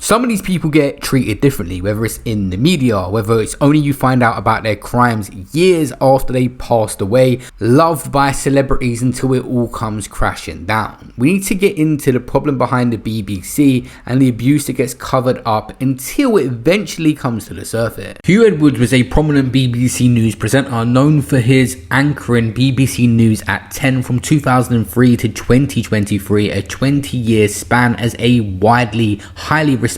Some of these people get treated differently, whether it's in the media, whether it's only you find out about their crimes years after they passed away, loved by celebrities until it all comes crashing down. We need to get into the problem behind the BBC and the abuse that gets covered up until it eventually comes to the surface. Hugh Edwards was a prominent BBC News presenter known for his anchoring BBC News at 10 from 2003 to 2023, a 20-year span as a widely, highly respected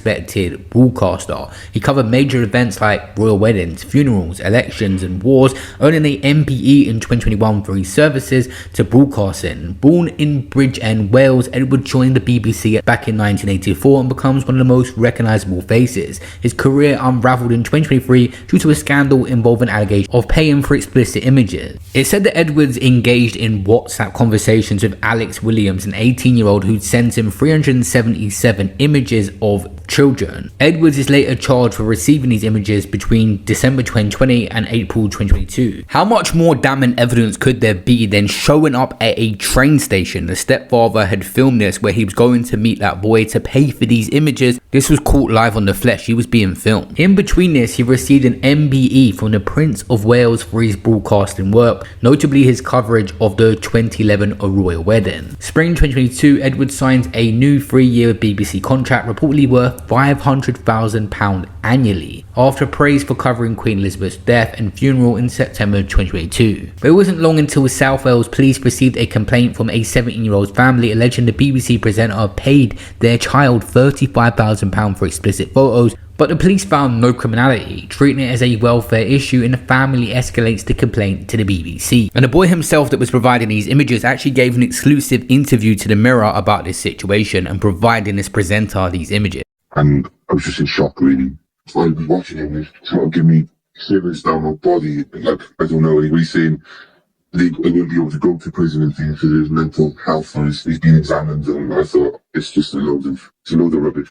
broadcaster. He covered major events like royal weddings, funerals, elections and wars, earning an MBE in 2021 for his services to broadcasting. Born in Bridgend, Wales, Edward joined the BBC back in 1984 and becomes one of the most recognisable faces. His career unravelled in 2023 due to a scandal involving allegations of paying for explicit images. It said that Edwards engaged in WhatsApp conversations with Alex Williams, an 18-year-old who'd sent him 377 images of children. Edwards is later charged for receiving these images between December 2020 and April 2022. How much more damning evidence could there be than showing up at a train station? The stepfather had filmed this where he was going to meet that boy to pay for these images. This was caught live on the flesh. He was being filmed. In between this, he received an MBE from the Prince of Wales for his broadcasting work, notably his coverage of the 2011 royal wedding. Spring 2022, Edwards signed a new 3-year BBC contract reportedly worth £500,000 annually, after praise for covering Queen Elizabeth's death and funeral in September 2022. But it wasn't long until South Wales police received a complaint from a 17-year-old family alleging the BBC presenter paid their child £35,000 for explicit photos, but the police found no criminality, treating it as a welfare issue, and the family escalates the complaint to the BBC. And the boy himself that was providing these images actually gave an exclusive interview to the Mirror about this situation and providing this presenter these images. And I was just in shock, really. So I'd be watching him, he's trying to give me shivers down my body. Like, I don't know, he was saying I won't be able to go to prison and things because his mental health he's been examined, and I thought it's just a load of rubbish.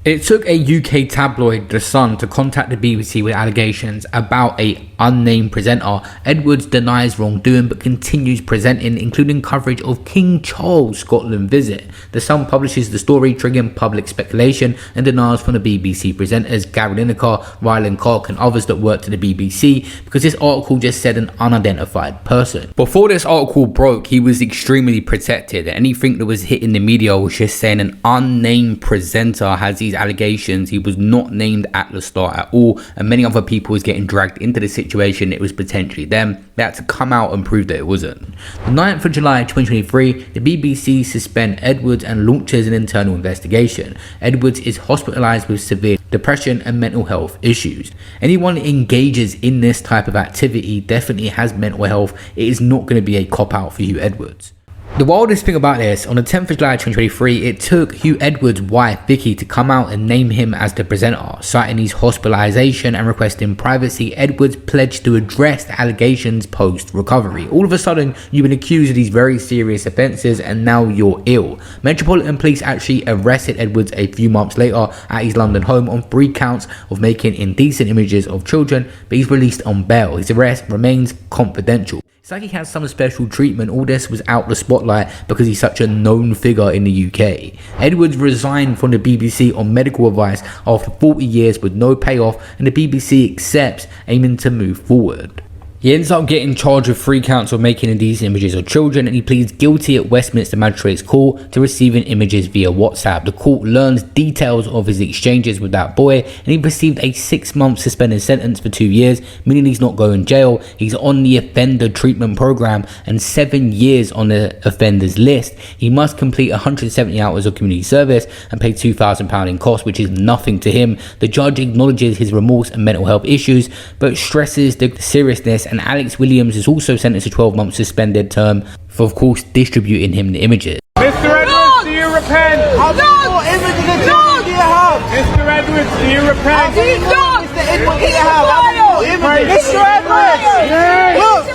It took a UK tabloid, The Sun, to contact the BBC with allegations about a unnamed presenter. Edwards denies wrongdoing but continues presenting, including coverage of King Charles' Scotland visit. The Sun publishes the story, triggering public speculation and denials from the BBC presenters Gary Lineker, Ryland Clark and others that worked at the BBC, because this article just said an unidentified person. Before this article broke, he was extremely protected. Anything that was hitting the media was just saying an unnamed presenter has these allegations. He was not named at the start at all, and many other people was getting dragged into the situation. It was potentially them. They had to come out and prove that it wasn't. The 9th of July 2023, the BBC suspend Edwards and launches an internal investigation. Edwards is hospitalized with severe depression and mental health issues. Anyone that engages in this type of activity definitely has mental health. It is not going to be a cop-out for Hugh Edwards. The wildest thing about this, on the 10th of July 2023, it took Hugh Edwards' wife Vicky to come out and name him as the presenter. Citing his hospitalization and requesting privacy, Edwards pledged to address the allegations post-recovery. All of a sudden, you've been accused of these very serious offences and now you're ill. Metropolitan Police actually arrested Edwards a few months later at his London home on 3 counts of making indecent images of children, but he's released on bail. His arrest remains confidential. It's like he has some special treatment. All this was out the spotlight because he's such a known figure in the UK. Edwards resigned from the BBC on medical advice after 40 years with no payoff, and the BBC accepts, aiming to move forward. He ends up getting charged with 3 counts of making indecent images of children, and he pleads guilty at Westminster Magistrates Court to receiving images via WhatsApp. The court learns details of his exchanges with that boy, and he received a 6-month suspended sentence for 2 years, meaning he's not going to jail. He's on the offender treatment program and 7 years on the offenders list. He must complete 170 hours of community service and pay £2,000 in costs, which is nothing to him. The judge acknowledges his remorse and mental health issues, but stresses the seriousness, and Alex Williams is also sentenced to 12-month suspended term for, of course, distributing him the images. Mr. Edwards, do you repent? How many more images of children do you have? Mr. Edwards, do you repent? Mr. Edwards, do you have? How many more images? Mr. Edwards! Yes. Look!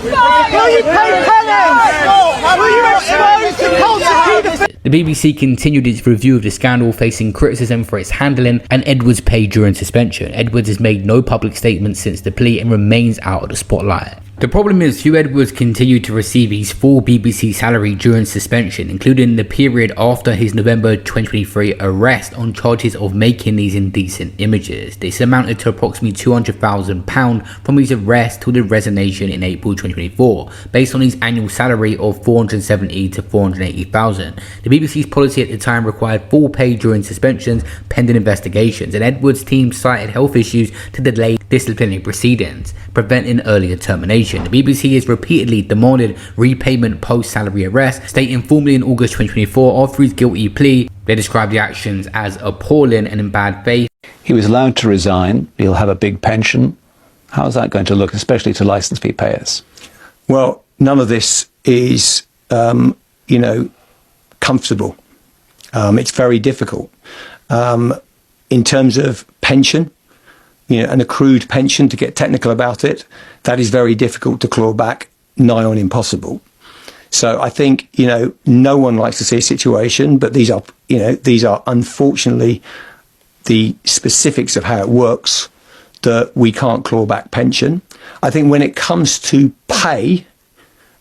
Will you pay penance? Will you expose The BBC continued its review of the scandal, facing criticism for its handling, and Edwards paid during suspension. Edwards has made no public statements since the plea and remains out of the spotlight. The problem is Hugh Edwards continued to receive his full BBC salary during suspension, including the period after his November 2023 arrest on charges of making these indecent images. This amounted to approximately £200,000 from his arrest till the resignation in April 2024, based on his annual salary of £470,000 to £480,000. The BBC's policy at the time required full pay during suspensions pending investigations, and Edwards' team cited health issues to delay disciplinary proceedings, preventing earlier termination. The BBC has repeatedly demanded repayment post-salary arrest, stating formally in August 2024 after his guilty plea, they described the actions as appalling and in bad faith. He was allowed to resign. He'll have a big pension. How's that going to look, especially to licence fee payers? Well, none of this is, comfortable. It's very difficult. In terms of pension, an accrued pension, to get technical about it, that is very difficult to claw back, nigh on impossible. So I think, no one likes to see a situation, but these are unfortunately the specifics of how it works, that we can't claw back pension. I think when it comes to pay,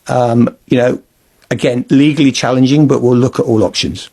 again, legally challenging, but we'll look at all options.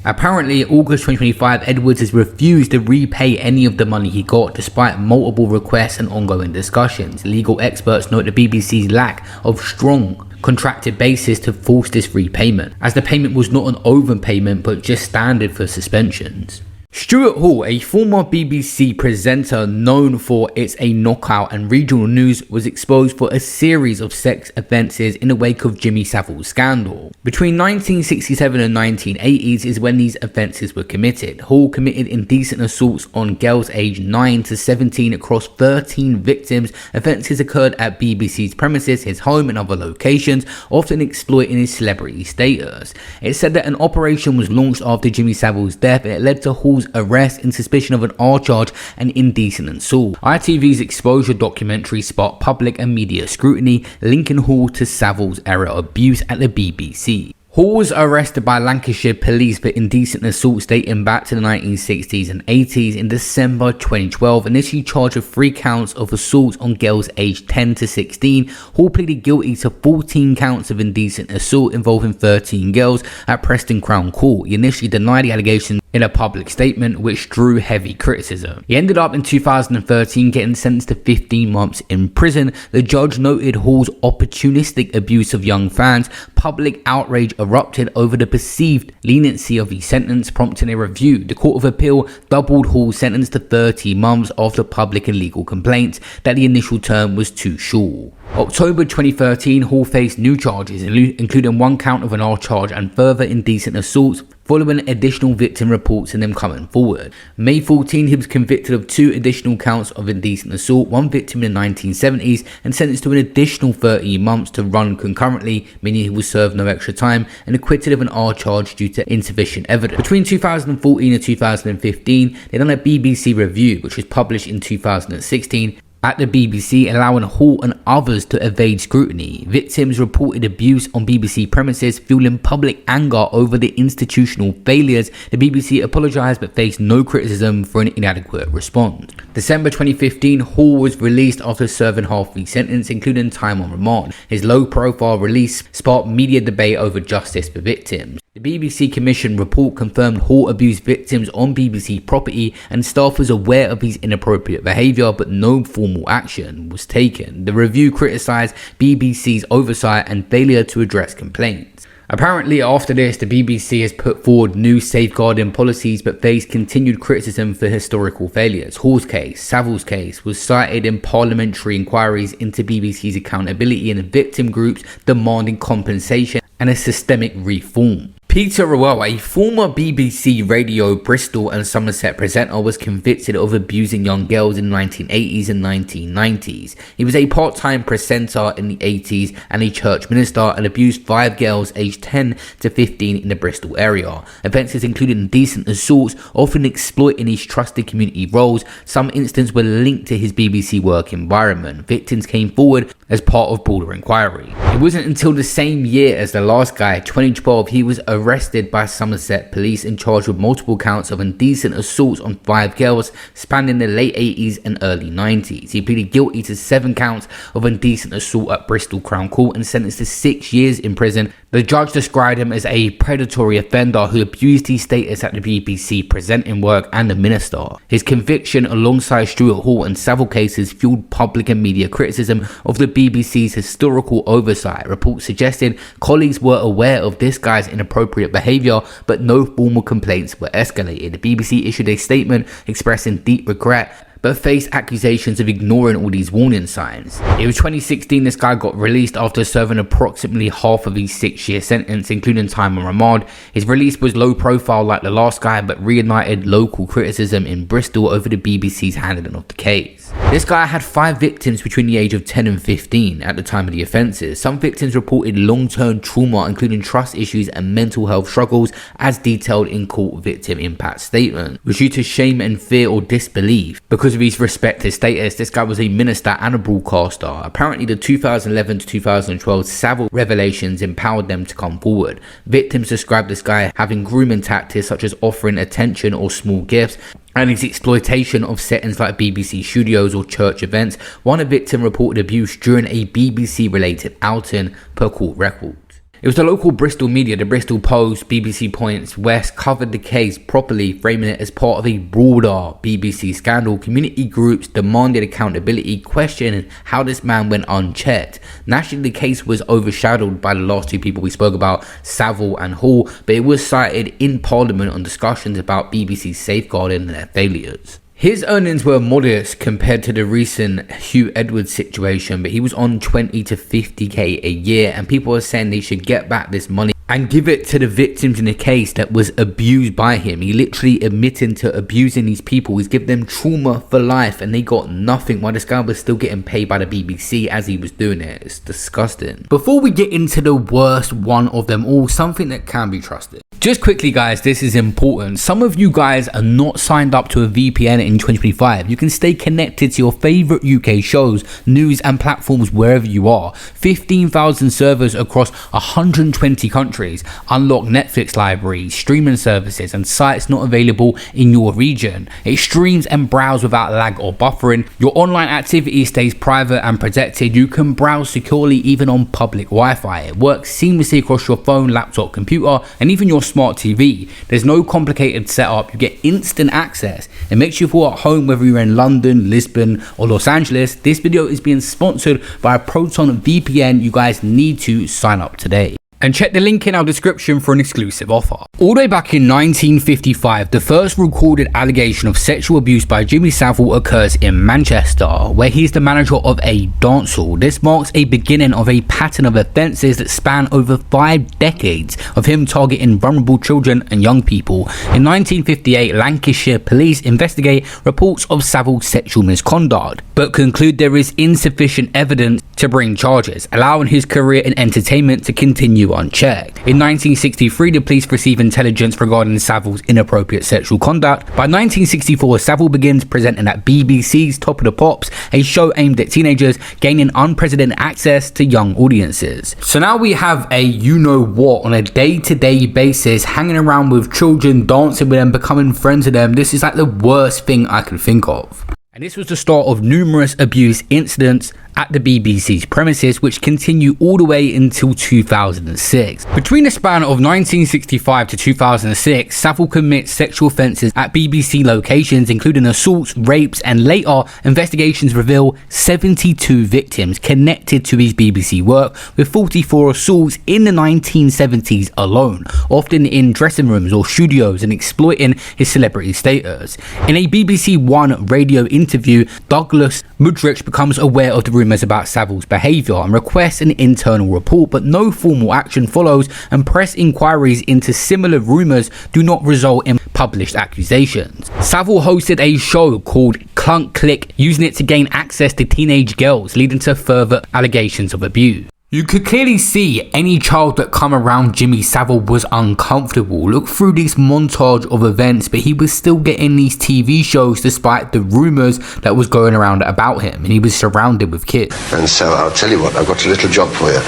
Apparently, August 2025, Edwards has refused to repay any of the money he got, despite multiple requests and ongoing discussions. Legal experts note the BBC's lack of strong contracted basis to force this repayment, as the payment was not an overpayment but just standard for suspensions. Stuart Hall, a former BBC presenter known for It's a Knockout and regional news, was exposed for a series of sex offences in the wake of Jimmy Savile's scandal. Between 1967 and 1980s is when these offences were committed. Hall committed indecent assaults on girls aged 9 to 17 across 13 victims. Offences occurred at BBC's premises, his home and other locations, often exploiting his celebrity status. It's said that an operation was launched after Jimmy Savile's death, and it led to Hall's arrest in suspicion of an R charge and indecent assault. ITV's exposure documentary sparked public and media scrutiny, linking Hall to Savile's era of abuse at the BBC. Hall was arrested by Lancashire police for indecent assaults dating back to the 1960s and 80s in December 2012, initially charged with 3 counts of assault on girls aged 10 to 16. Hall pleaded guilty to 14 counts of indecent assault involving 13 girls at Preston Crown Court. He initially denied the allegations in a public statement, which drew heavy criticism. He ended up in 2013 getting sentenced to 15 months in prison. The judge noted Hall's opportunistic abuse of young fans. Public outrage erupted over the perceived leniency of his sentence, prompting a review. The Court of Appeal doubled Hall's sentence to 30 months after public and legal complaints that the initial term was too short. October 2013, Hall faced new charges, including 1 count of an R charge and further indecent assaults, following additional victim reports and them coming forward. May 14, he was convicted of 2 additional counts of indecent assault, 1 victim in the 1970s, and sentenced to an additional 30 months to run concurrently, meaning he will serve no extra time, and acquitted of an R charge due to insufficient evidence. Between 2014 and 2015, they done a BBC review, which was published in 2016, at the BBC, allowing Hall and others to evade scrutiny. Victims reported abuse on BBC premises, fueling public anger over the institutional failures. The BBC apologised but faced no criticism for an inadequate response. December 2015, Hall was released after serving half his sentence, including time on remand. His low-profile release sparked media debate over justice for victims. The BBC Commission report confirmed Hall abused victims on BBC property, and staff was aware of his inappropriate behaviour, but no formal action was taken. The review criticised BBC's oversight and failure to address complaints. Apparently, after this, the BBC has put forward new safeguarding policies but faced continued criticism for historical failures. Hall's case, Savile's case, was cited in parliamentary inquiries into BBC's accountability and victim groups demanding compensation and a systemic reform. Peter Rowell, a former BBC Radio Bristol and Somerset presenter, was convicted of abusing young girls in the 1980s and 1990s. He was a part-time presenter in the 80s and a church minister, and abused 5 girls aged 10 to 15 in the Bristol area. Offences included indecent assaults, often exploiting his trusted community roles. Some instances were linked to his BBC work environment. Victims came forward as part of broader inquiry. It wasn't until the same year as the last guy, 2012, he was arrested by Somerset police and charged with multiple counts of indecent assaults on 5 girls spanning the late 80s and early 90s. He pleaded guilty to 7 counts of indecent assault at Bristol Crown Court and sentenced to 6 years in prison. The judge described him as a predatory offender who abused his status at the BBC presenting work and the minister. His conviction alongside Stuart Hall and several cases fueled public and media criticism of the BBC's historical oversight. Reports suggested colleagues were aware of this guy's inappropriate behaviour, but no formal complaints were escalated. The BBC issued a statement expressing deep regret, but faced accusations of ignoring all these warning signs. It was 2016 this guy got released after serving approximately half of his 6-year sentence, including time on remand. His release was low profile like the last guy, but reignited local criticism in Bristol over the BBC's handling of the case. This guy had 5 victims between the age of 10 and 15 at the time of the offences. Some victims reported long-term trauma, including trust issues and mental health struggles, as detailed in court victim impact statement. It was due to shame and fear or disbelief. Because of his respected status, this guy was a minister and a broadcaster. Apparently, the 2011 to 2012 Savile revelations empowered them to come forward. Victims described this guy having grooming tactics such as offering attention or small gifts, and his exploitation of settings like BBC studios or church events. One victim reported abuse during a BBC-related outing, per court records. It was the local Bristol media, the Bristol Post, BBC Points West, covered the case properly, framing it as part of a broader BBC scandal. Community groups demanded accountability, questioning how this man went unchecked. Nationally, the case was overshadowed by the last 2 people we spoke about, Savile and Hall, but it was cited in Parliament on discussions about BBC's safeguarding and their failures. His earnings were modest compared to the recent Hugh Edwards situation, but he was on 20 to 50k a year, and people are saying they should get back this money and give it to the victims in the case that was abused by him. He literally admitting to abusing these people. He's given them trauma for life and they got nothing, while this guy was still getting paid by the BBC as he was doing it. It's disgusting. Before we get into the worst one of them all, something that can be trusted. Just quickly guys, this is important. Some of you guys are not signed up to a VPN in 2025. You can stay connected to your favorite UK shows, news and platforms wherever you are. 15,000 servers across 120 countries. Unlock Netflix libraries, streaming services and sites not available in your region. It streams and browse without lag or buffering. Your online activity stays private and protected. You can browse securely even on public Wi-Fi. It works seamlessly across your phone, laptop, computer and even your smart TV. There's no complicated setup. You get instant access. It makes you feel at home whether you're in London, Lisbon or Los Angeles. This video is being sponsored by Proton VPN. You guys need to sign up today. And check the link in our description for an exclusive offer. All the way back in 1955, the first recorded allegation of sexual abuse by Jimmy Savile occurs in Manchester, where he's the manager of a dance hall. This marks a beginning of a pattern of offences that span over 5 decades of him targeting vulnerable children and young people. In 1958, Lancashire police investigate reports of Savile's sexual misconduct, but conclude there is insufficient evidence to bring charges, allowing his career in entertainment to continue unchecked. In 1963, the police receive intelligence regarding Savile's inappropriate sexual conduct. By 1964, Savile begins presenting at BBC's Top of the Pops, a show aimed at teenagers, gaining unprecedented access to young audiences. So now we have a you-know-what on a day-to-day basis, hanging around with children, dancing with them, becoming friends with them. This is like the worst thing I can think of. And this was the start of numerous abuse incidents at the BBC's premises, which continue all the way until 2006. Between the span of 1965 to 2006, Savile commits sexual offences at BBC locations, including assaults, rapes, and later investigations reveal 72 victims connected to his BBC work, with 44 assaults in the 1970s alone, often in dressing rooms or studios, and exploiting his celebrity status. In a BBC One radio interview, Douglas Mudrich becomes aware of the rumours about Savile's behaviour and requests an internal report, but no formal action follows, and press inquiries into similar rumours do not result in published accusations. Savile hosted a show called Clunk Click, using it to gain access to teenage girls, leading to further allegations of abuse. You could clearly see any child that come around Jimmy Savile was uncomfortable. Look through this montage of events, but he was still getting these TV shows despite the rumours that was going around about him, and he was surrounded with kids. And so I'll tell you what, I've got a little job for you.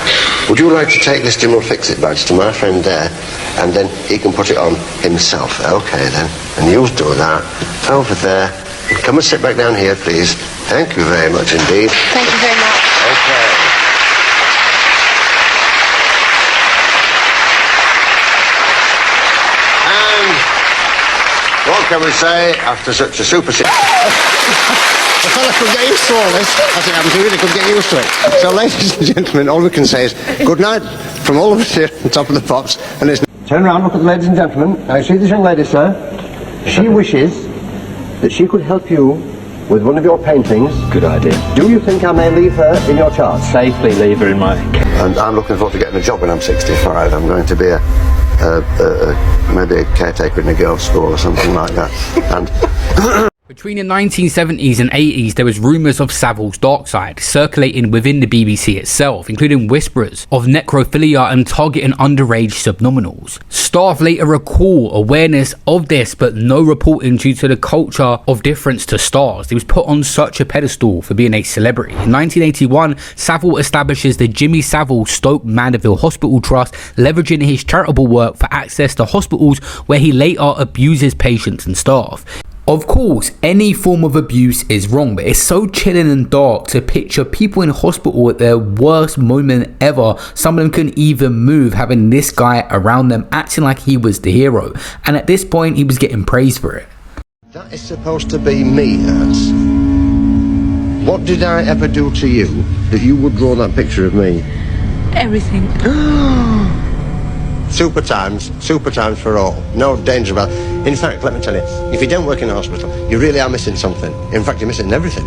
Would you like to take this Jim will fix it badge to my friend there, and then he can put it on himself? Okay then, and you'll do that over there. Come and sit back down here, please. Thank you very much indeed. Thank you very much. Okay. What can we say after such a super... The fella could get used to all this. As it happens, he really could get used to it. So, ladies and gentlemen, all we can say is good night from all of us here on top of the pops. And it's... Turn around, look at the ladies and gentlemen. Now, you see this young lady, sir? She wishes that she could help you with one of your paintings. Good idea. Do you think I may leave her in your charge? Safely leave her in my... And I'm looking forward to getting a job when I'm 65. I'm going to be maybe a caretaker in a girls' school or something like that. And between the 1970s and 80s, there was rumours of Savile's dark side circulating within the BBC itself, including whispers of necrophilia and targeting underage subnominals. Staff later recall awareness of this, but no reporting due to the culture of difference to stars. He was put on such a pedestal for being a celebrity. In 1981, Savile establishes the Jimmy Savile Stoke Mandeville Hospital Trust, leveraging his charitable work for access to hospitals where he later abuses patients and staff. Of course, any form of abuse is wrong, but it's so chilling and dark to picture people in hospital at their worst moment ever. Some of them couldn't even move, having this guy around them acting like he was the hero. And at this point, he was getting praised for it. that is supposed to be me, Ernst. What did I ever do to you that you would draw that picture of me? Everything. Super times for all. No danger about it. In fact, let me tell you, if you don't work in a hospital, you really are missing something. In fact, you're missing everything.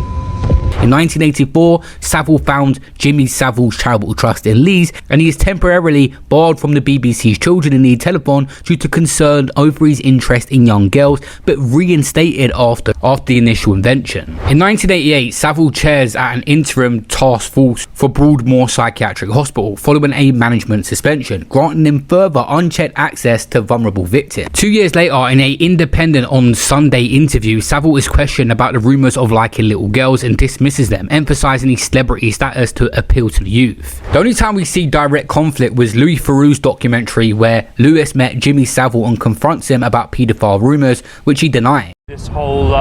In 1984, Savile found Jimmy Savile's Charitable Trust in Leeds, and he is temporarily barred from the BBC's Children in Need telethon due to concern over his interest in young girls, but reinstated after the initial invention. In 1988, Savile chairs at an interim task force for Broadmoor Psychiatric Hospital following a management suspension, granting him further unchecked access to vulnerable victims. 2 years later, in an Independent on Sunday interview, Savile is questioned about the rumours of liking little girls and dismisses them, emphasising his celebrity status to appeal to the youth. The only time we see direct conflict was Louis Theroux's documentary, where Louis met Jimmy Savile and confronts him about paedophile rumours, which he denied. This whole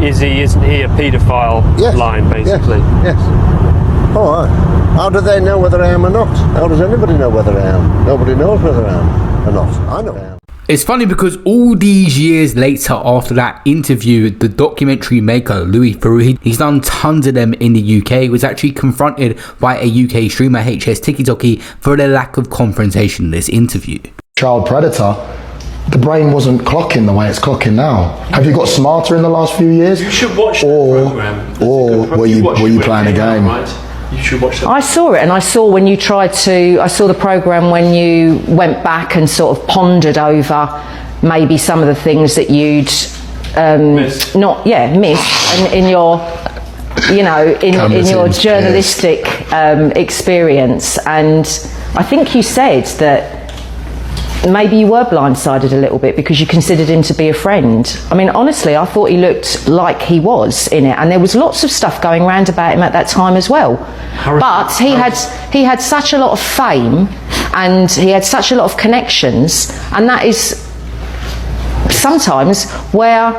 isnn't he a paedophile line, basically. Yes. All right. How do they know whether I am or not? How does anybody know whether I am? Nobody knows whether I am or not. I know I am. It's funny because all these years later, after that interview, the documentary maker Louis Theroux, he's done tons of them in the UK, was actually confronted by a UK streamer, HS TikToky, for the lack of confrontation in this interview. Child predator, the brain wasn't clocking the way it's clocking now. Have you got smarter in the last few years? You should watch that program. Or were you playing a game? Right? You should watch that. I saw it, and I saw when you I saw the programme when you went back and sort of pondered over maybe some of the things that you'd missed in your, in your journalistic experience. And I think you said that maybe you were blindsided a little bit because you considered him to be a friend. I mean, honestly, I thought he looked like he was in it, and there was lots of stuff going around about him at that time as well. But he had such a lot of fame, and he had such a lot of connections, and that is sometimes where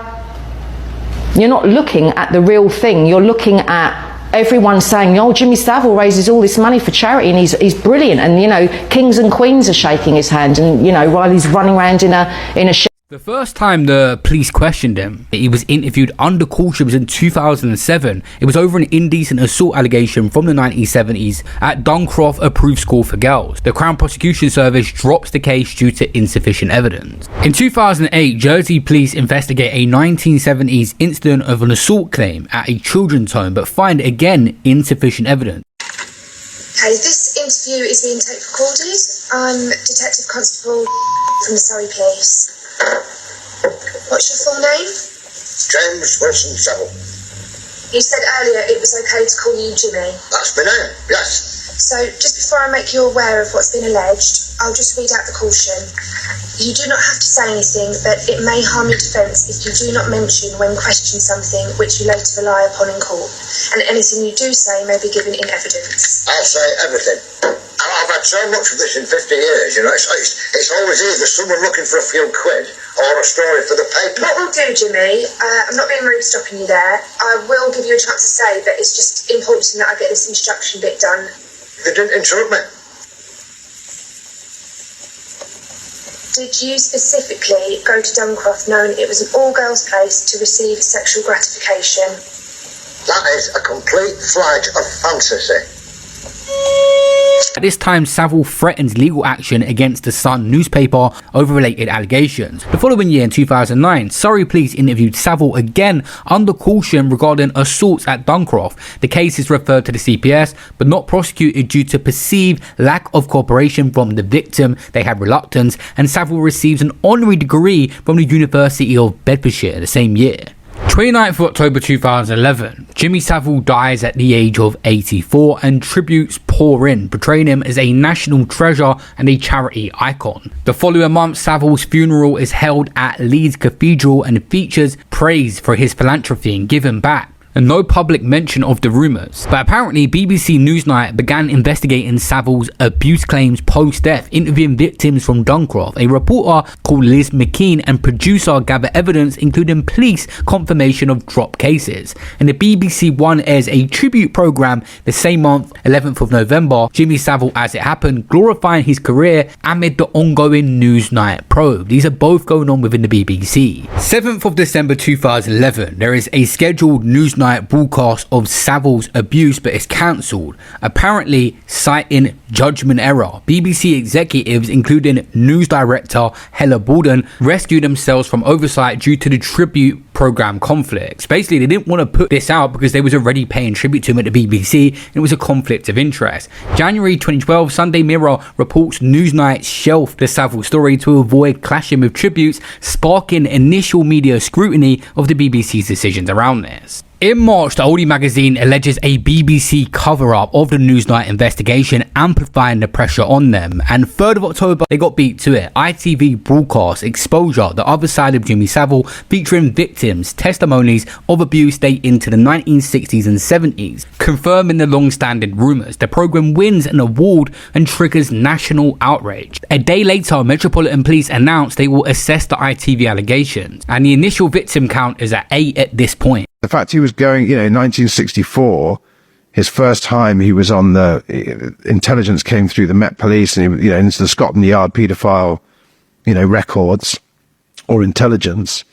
you're not looking at the real thing. You're looking at everyone saying, "Oh, Jimmy Savile raises all this money for charity, and he's brilliant." And kings and queens are shaking his hand, and while he's running around in a The first time the police questioned him, he was interviewed under caution, was in 2007. It was over an indecent assault allegation from the 1970s at Duncroft Approved School for Girls. The Crown Prosecution Service drops the case due to insufficient evidence. In 2008, Jersey police investigate a 1970s incident of an assault claim at a children's home, but find again insufficient evidence. Okay, this interview is being tape recorded. I'm Detective Constable from the Surrey Police. What's your full name? James Wilson Saville. You said earlier it was okay to call you Jimmy. That's my name, yes. So, just before I make you aware of what's been alleged, I'll just read out the caution. You do not have to say anything, but it may harm your defence if you do not mention when questioned something which you later rely upon in court, and anything you do say may be given in evidence. I'll say everything. I've had so much of this in 50 years, you know, it's always either someone looking for a few quid or a story for the paper. What we'll do, Jimmy, I'm not being rude stopping you there, I will give you a chance to say, but it's just important that I get this instruction bit done. You didn't interrupt me. Did you specifically go to Duncroft knowing it was an all-girls place to receive sexual gratification? That is a complete flight of fantasy. At this time, Saville threatens legal action against the Sun newspaper over related allegations. The following year, in 2009, Surrey police interviewed Saville again under caution regarding assaults at Duncroft. The case is referred to the CPS, but not prosecuted due to perceived lack of cooperation from the victim. They had reluctance, and Saville receives an honorary degree from the University of Bedfordshire the same year. 29th of October 2011, Jimmy Saville dies at the age of 84 and tributes pour in, portraying him as a national treasure and a charity icon. The following month, Saville's funeral is held at Leeds Cathedral and features praise for his philanthropy and giving back, and no public mention of the rumours. But apparently, BBC Newsnight began investigating Saville's abuse claims post-death, interviewing victims from Duncroft. A reporter called Liz McKean and producer gather evidence, including police confirmation of dropped cases. And the BBC One airs a tribute programme the same month, 11th of November, Jimmy Saville As It Happened, glorifying his career amid the ongoing Newsnight probe. These are both going on within the BBC. 7th of December 2011, there is a scheduled Newsnight broadcast of Saville's abuse, but it's cancelled, apparently citing judgment error. BBC executives, including news director Hella Borden, rescued themselves from oversight due to the tribute program conflicts. Basically, they didn't want to put this out because they was already paying tribute to him at the BBC, and it was a conflict of interest. January 2012, Sunday Mirror reports Newsnight shelved the Saville story to avoid clashing with tributes, sparking initial media scrutiny of the BBC's decisions around this. In March, the Oldie magazine alleges a BBC cover-up of the Newsnight investigation, amplifying the pressure on them. And 3rd of October, they got beat to it. ITV broadcast Exposure, the other side of Jimmy Saville, featuring victims' testimonies of abuse dating into the 1960s and 70s, confirming the long-standing rumours. The programme wins an award and triggers national outrage. A day later, Metropolitan Police announced they will assess the ITV allegations, and the initial victim count is at 8 at this point. The fact he was going, you know, in 1964, his first time he was on the intelligence came through the Met Police and, you know, into the Scotland Yard paedophile, you know, records or intelligence.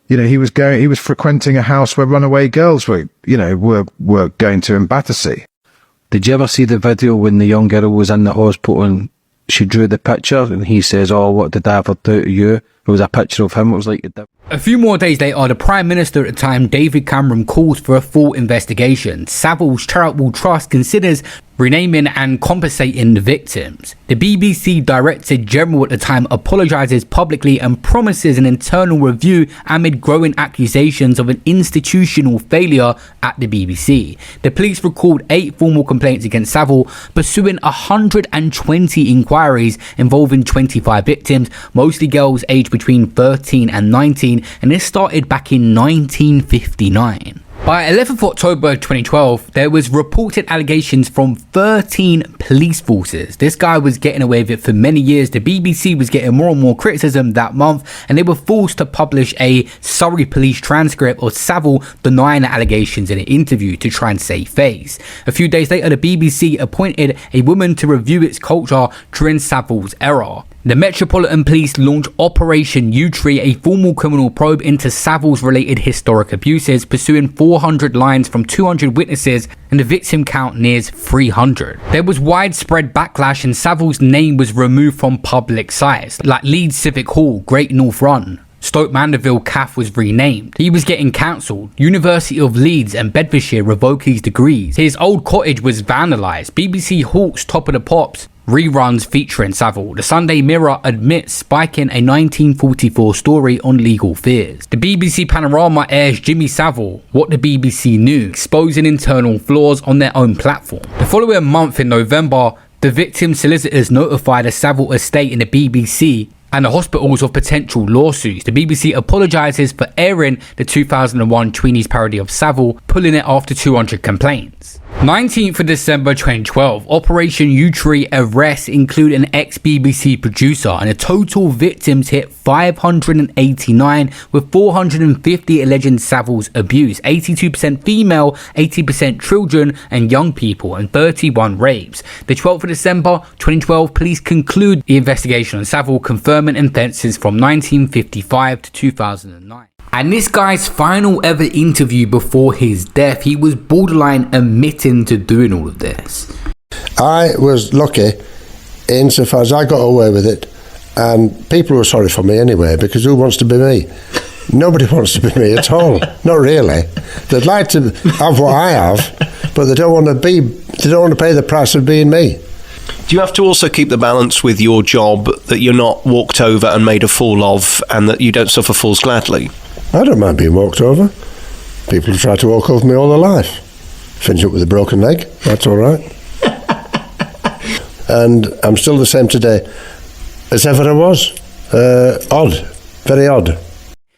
You know, he was frequenting a house where runaway girls were going to in Battersea. Did you ever see the video when the young girl was in the hospital and she drew the picture and he says, "Oh, what did I ever do to you?" It was a picture of him. It was like a few more days later, the Prime Minister at the time, David Cameron, calls for a full investigation. Saville's charitable trust considers renaming and compensating the victims. The BBC Director General at the time apologises publicly and promises an internal review amid growing accusations of an institutional failure at the BBC. The police recalled 8 formal complaints against Saville, pursuing 120 inquiries involving 25 victims, mostly girls aged between 13 and 19, and this started back in 1959. By 11th October 2012, there was reported allegations from 13 police forces. This guy was getting away with it for many years. The BBC was getting more and more criticism that month, and they were forced to publish a Surrey police transcript of Saville denying the allegations in an interview to try and save face. A few days later, the BBC appointed a woman to review its culture during Saville's era. The Metropolitan Police launched Operation U-Tree, a formal criminal probe into Savile's related historic abuses, pursuing 400 lines from 200 witnesses, and the victim count nears 300. There was widespread backlash and Savile's name was removed from public sites, like Leeds Civic Hall, Great North Run. Stoke Mandeville CAF was renamed. He was getting cancelled. University of Leeds and Bedfordshire revoked his degrees. His old cottage was vandalised. BBC Hawk's Top of the Pops reruns featuring Savile. The Sunday Mirror admits spiking a 1944 story on legal fears. The BBC Panorama airs Jimmy Savile, What the BBC Knew, exposing internal flaws on their own platform. The following month in November, the victim's solicitors notified the Savile estate in the BBC and the hospitals of potential lawsuits. The BBC apologises for airing the 2001 Tweenies parody of Savile, pulling it after 200 complaints. 19th of December 2012, Operation U-Tree arrests include an ex-BBC producer, and the total victims hit 589, with 450 alleging Savile's abuse, 82% female, 80% children and young people, and 31 rapes. The 12th of December 2012, police conclude the investigation on Savile, confirming offences from 1955 to 2009. And this guy's final ever interview before his death, he was borderline admitting to doing all of this. I was lucky insofar as I got away with it, and people were sorry for me anyway, because who wants to be me? Nobody wants to be me at all. Not really. They'd like to have what I have, but they don't want to pay the price of being me. Do you have to also keep the balance with your job, that you're not walked over and made a fool of, and that you don't suffer fools gladly? I don't mind being walked over. People have tried to walk over me all their life. Finish up with a broken leg, that's all right. And I'm still the same today as ever I was. Odd, very odd.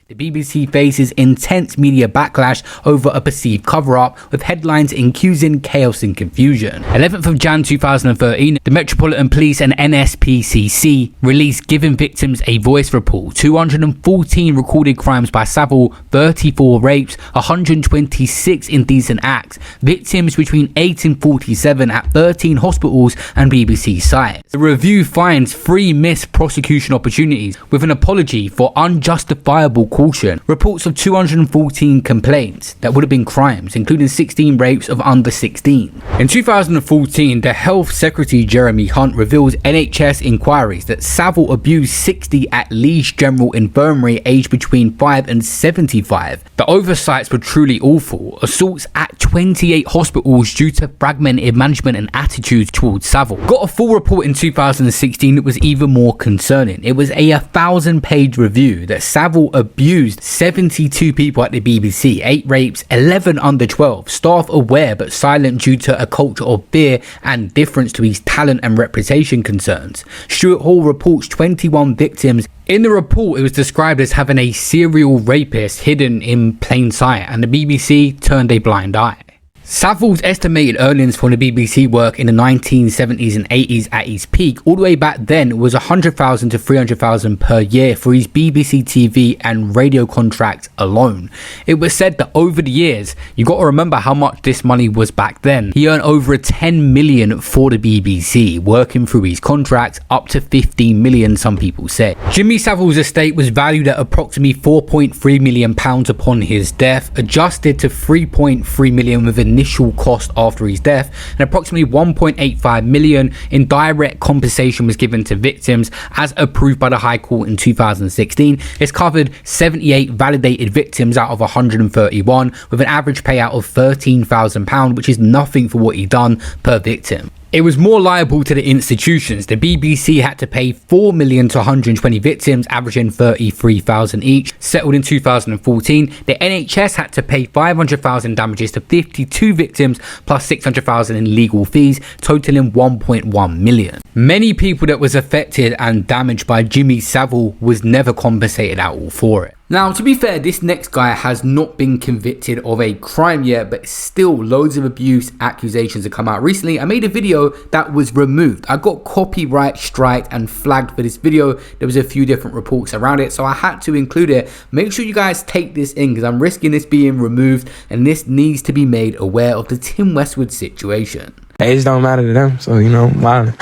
The BBC faces intense media backlash over a perceived cover-up, with headlines accusing chaos and confusion. 11th of Jan 2013, the Metropolitan Police and NSPCC released Giving Victims a Voice report. 214 recorded crimes by Savile, 34 rapes, 126 indecent acts, victims between 8 and 47 at 13 hospitals and BBC sites. The review finds 3 missed prosecution opportunities, with an apology for unjustifiable caution. Reports of 214 complaints that would have been crimes, including 16 rapes of under 16. In 2014, the Health Secretary Jeremy Hunt reveals NHS inquiries that Savile abused 60 at Leeds General Infirmary aged between 5 and 75. The oversights were truly awful. Assaults at 28 hospitals due to fragmented management and attitudes towards Savile. Got a full report in 2016 that was even more concerning. It was a 1,000-page review that Savile abused 72 people at the BBC, 8 rapes, 11 under 12, staff aware but silent due to a culture of fear and difference to his talent and reputation concerns. Stuart Hall reports 21 victims. In the report, it was described as having a serial rapist hidden in plain sight, and the BBC turned a blind eye. Savile's estimated earnings from the BBC work in the 1970s and 80s at his peak, all the way back then, was $100,000 to $300,000 per year for his BBC TV and radio contracts alone. It was said that over the years, you got to remember how much this money was back then. He earned over $10 million for the BBC, working through his contracts, up to $15 million, some people say. Jimmy Savile's estate was valued at approximately £4.3 million upon his death, adjusted to $3.3 million with initial cost after his death, and approximately $1.85 million in direct compensation was given to victims, as approved by the High Court in 2016. It's covered 78 validated victims out of 131, with an average payout of £13,000, which is nothing for what he done per victim. It was more liable to the institutions. The BBC had to pay $4 million to 120 victims, averaging $33,000 each. Settled in 2014, the NHS had to pay $500,000 damages to 52 victims, plus $600,000 in legal fees, totaling $1.1 million. Many people that was affected and damaged by Jimmy Savile was never compensated at all for it. Now, to be fair, this next guy has not been convicted of a crime yet, but still loads of abuse accusations have come out recently. I made a video that was removed. I got copyright striked and flagged for this video. There was a few different reports around it, so I had to include it. Make sure you guys take this in, because I'm risking this being removed, and this needs to be made aware of the Tim Westwood situation. Age don't matter to them, so you know, why?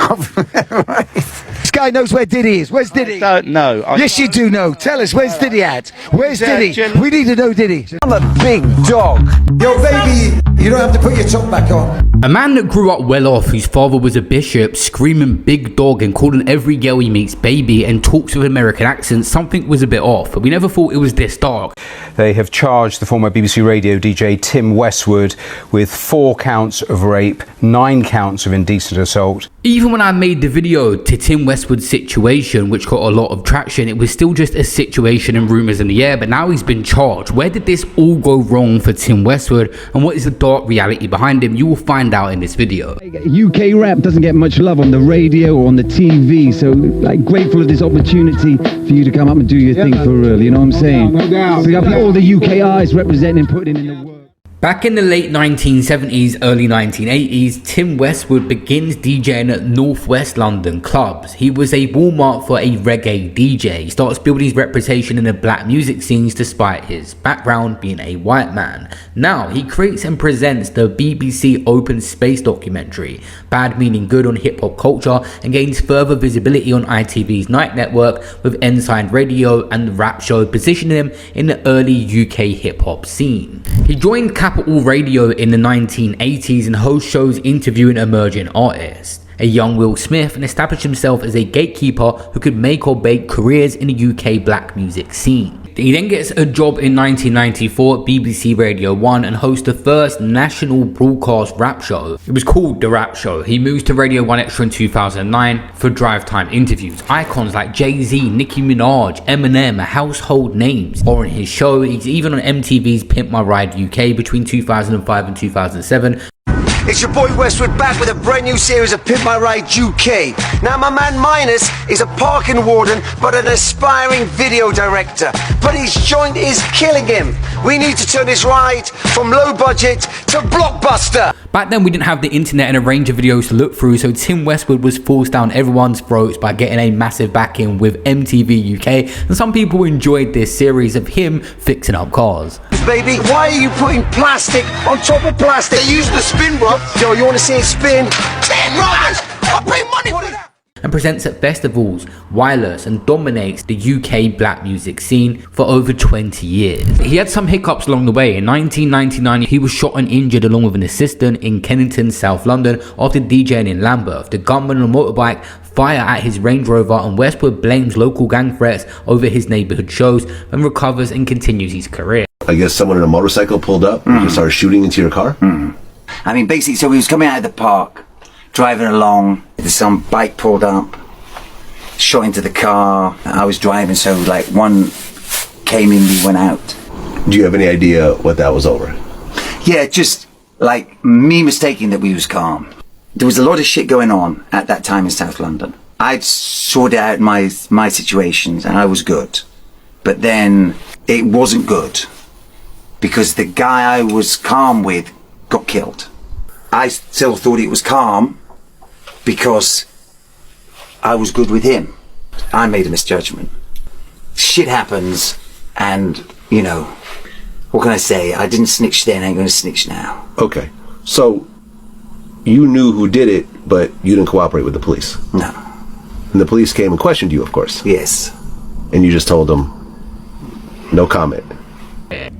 guy knows where Diddy is. Where's Diddy? I don't know. Yes, you do know. Tell us, where's Diddy at? Where's Diddy? We need to know Diddy. I'm a big dog. Yo, baby, you don't have to put your top back on. A man that grew up well off, whose father was a bishop, screaming big dog and calling every girl he meets baby, and talks with American accents, something was a bit off, but we never thought it was this dark. They have charged the former BBC radio DJ Tim Westwood with 4 counts of rape, 9 counts of indecent assault. Even when I made the video to Tim Westwood's situation, which got a lot of traction, it was still just a situation and rumours in the air, but now he's been charged. Where did this all go wrong for Tim Westwood, and what is the dark reality behind him? You will find out in this video. UK rap doesn't get much love on the radio or on the TV, so like grateful of this opportunity for you to come up and do your thing for real, you know what I'm saying? No doubt. So you got all the UK eyes representing and putting in the work. Back in the late 1970s, early 1980s, Tim Westwood begins DJing at Northwest London clubs. He was a Walmart for a reggae DJ. He starts building his reputation in the black music scenes despite his background being a white man. Now, he creates and presents the BBC Open Space documentary, Bad Meaning Good, on hip-hop culture, and gains further visibility on ITV's Night Network with Ensign Radio and the Rap Show, positioning him in the early UK hip-hop scene. He joined Capital Radio in the 1980s and hosts shows interviewing emerging artists. A young Will Smith, and established himself as a gatekeeper who could make or break careers in the UK black music scene. He then gets a job in 1994 at BBC Radio 1 and hosts the first national broadcast rap show. It was called The Rap Show. He moves to Radio 1 Extra in 2009 for drive time interviews. Icons like Jay-Z, Nicki Minaj, Eminem are household names. Or in his show, he's even on MTV's Pimp My Ride UK between 2005 and 2007. It's your boy Westwood back with a brand new series of Pimp My Ride UK. Now my man Minus is a parking warden but an aspiring video director. But his joint is killing him. We need to turn this ride from low budget to blockbuster. Back then we didn't have the internet and a range of videos to look through, so Tim Westwood was forced down everyone's throats by getting a massive backing with MTV UK, and some people enjoyed this series of him fixing up cars. Baby, why are you putting plastic on top of plastic? They use the spin rod. Yo, you want to see it spin? 10 robbers! I pay money for that! And presents at festivals, wireless, and dominates the UK black music scene for over 20 years. He had some hiccups along the way. In 1999, he was shot and injured along with an assistant in Kennington, South London, after DJing in Lambeth. The gunman on a motorbike fire at his Range Rover, and Westwood blames local gang threats over his neighbourhood shows and recovers and continues his career. I guess someone in a motorcycle pulled up and just started shooting into your car? I mean, basically, so we was coming out of the park, driving along, some bike pulled up, shot into the car. I was driving, so like one came in, we went out. Do you have any idea what that was over? Yeah, just like me mistaking that we was calm. There was a lot of shit going on at that time in South London. I'd sorted out my situations and I was good. But then it wasn't good because the guy I was calm with got killed. I still thought it was calm because I was good with him. I made a misjudgment. Shit happens, and, you know, what can I say? I didn't snitch then, I ain't gonna snitch now. Okay, so you knew who did it, but you didn't cooperate with the police? No. And the police came and questioned you, of course? Yes. And you just told them, no comment?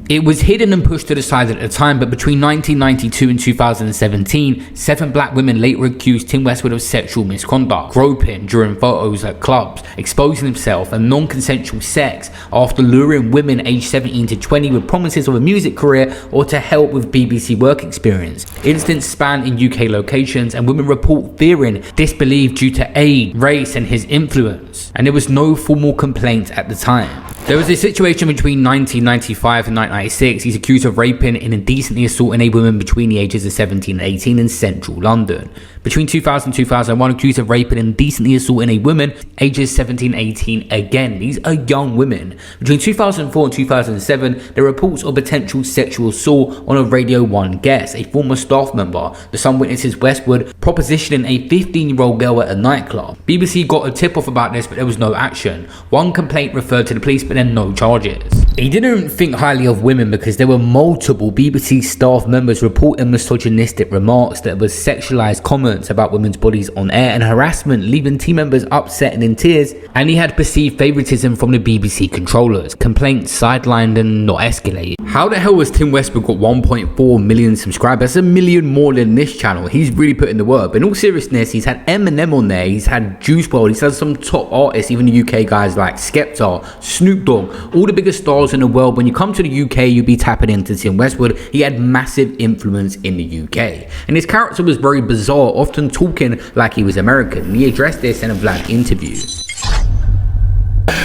It was hidden and pushed to the side at the time, but between 1992 and 2017, 7 black women later accused Tim Westwood of sexual misconduct, groping during photos at clubs, exposing himself, and non-consensual sex after luring women aged 17 to 20 with promises of a music career or to help with BBC work experience. Incidents span in UK locations, and women report fearing disbelief due to age, race, and his influence. And there was no formal complaint at the time. There was a situation between 1995 and 1996. He's accused of raping and indecently assaulting a woman between the ages of 17 and 18 in central London. Between 2000 and 2001, accused of raping and indecently assaulting a woman ages 17 and 18 again. These are young women. Between 2004 and 2007, there are reports of potential sexual assault on a Radio 1 guest, a former staff member. The Sun witnesses Westwood propositioning a 15-year-old girl at a nightclub. BBC got a tip-off about this, but there was no action. One complaint referred to the police, but then no charges. He didn't think highly of women because there were multiple BBC staff members reporting misogynistic remarks, that was sexualized comments about women's bodies on air, and harassment, leaving team members upset and in tears. And he had perceived favoritism from the BBC controllers, complaints sidelined and not escalated. How the hell has Tim Westwood got 1.4 million subscribers? That's 1 million more than this channel. He's really put in the work. But in all seriousness, he's had Eminem on there, he's had Juice WRLD, he's had some top artists, even the UK guys like Skepta, Snoop Dogg, all the biggest stars in the world. When you come to the UK, you'll be tapping into Tim Westwood. He had massive influence in the UK, and his character was very bizarre, often talking like he was American. He addressed this in a Vlad interview.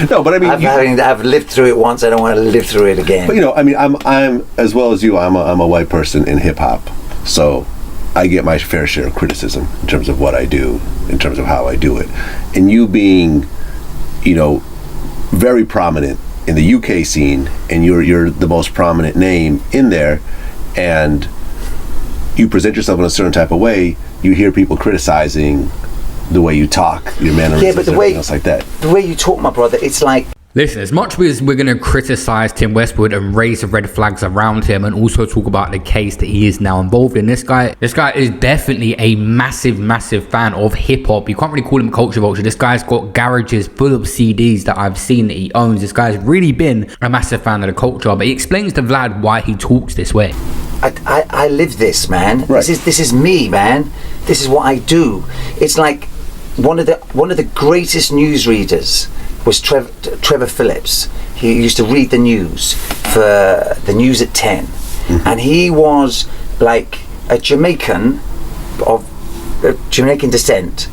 No, but I mean, I've lived through it once. I don't want to live through it again. But I mean, I'm as well as you. I'm a white person in hip hop, so I get my fair share of criticism in terms of what I do, in terms of how I do it, and you being, very prominent in the UK scene, and you're the most prominent name in there, and you present yourself in a certain type of way, you hear people criticizing the way you talk, your mannerisms, but everything else like that. The way you talk, my brother, it's like... Listen, as much as we're going to criticize Tim Westwood and raise the red flags around him, and also talk about the case that he is now involved in, this guy is definitely a massive fan of hip-hop. You can't really call him culture vulture. This guy's got garages full of CDs that I've seen that he owns. This guy's really been a massive fan of the culture, but he explains to Vlad why he talks this way. I live this, man. Right. This is me, man. This is what I do. It's like one of the greatest newsreaders was Trevor Phillips. He used to read the news for the news at 10, and he was like a Jamaican of Jamaican descent,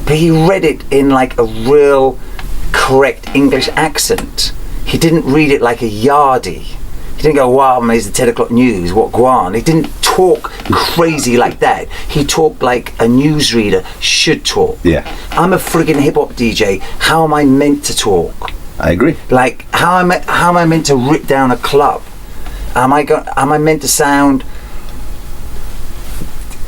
but he read it in like a real correct English accent. He didn't read it like a yardie. He didn't go, wow, man, it's the 10 o'clock news, what guan. He didn't talk crazy like that. He talked like a newsreader should talk. Yeah. I'm a friggin' hip-hop DJ. How am I meant to talk? I agree. Like, how am I meant to rip down a club? Am I meant to sound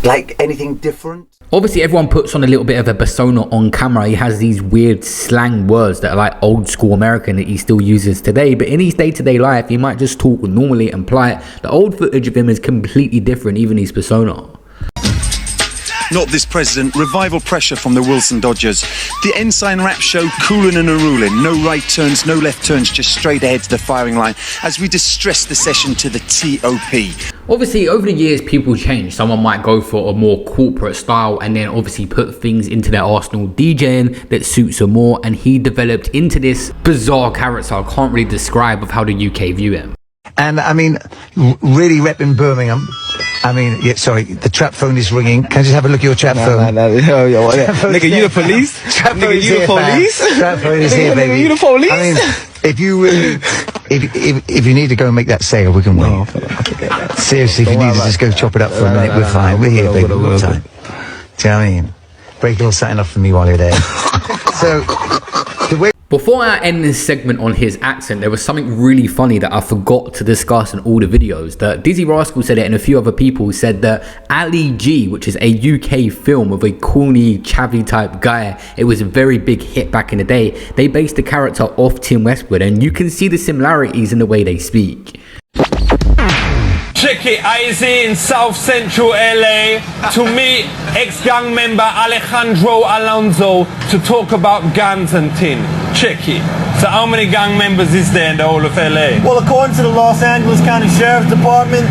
like anything different? Obviously, everyone puts on a little bit of a persona on camera. He has these weird slang words that are like old school American that he still uses today. But in his day-to-day life, he might just talk normally and polite. The old footage of him is completely different, even his persona. Not this president. Revival pressure from the Wilson Dodgers. The Ensign Rap Show, coolin' and a roolin'. No right turns, no left turns, just straight ahead to the firing line as we distress the session to the TOP. Obviously, over the years, people change. Someone might go for a more corporate style and then obviously put things into their arsenal DJing that suits them more. And he developed into this bizarre character I can't really describe of how the UK view him. And I mean, really repping Birmingham. I mean, yeah, sorry, the trap phone is ringing. Can I just have a look at your trap phone? Nigga, you the police? Nigga, you the police? Trap phone is here, baby. You the police? I mean, if you really, if you need to go and make that sale, we can wait. Seriously, if you need to just go chop it up for a minute, we're fine. We're here, baby, all the time. Do you know what I mean? Break a little something off for me while you're there. So, the way... Before I end this segment on his accent, there was something really funny that I forgot to discuss in all the videos. That Dizzy Rascal said it, and a few other people said that Ali G, which is a UK film of a corny, chavvy type guy, it was a very big hit back in the day. They based the character off Tim Westwood, and you can see the similarities in the way they speak. Check it, I is in South Central LA to meet ex-gang member Alejandro Alonso to talk about guns and tin. Check it. So how many gang members is there in the whole of LA? Well, according to the Los Angeles County Sheriff's Department,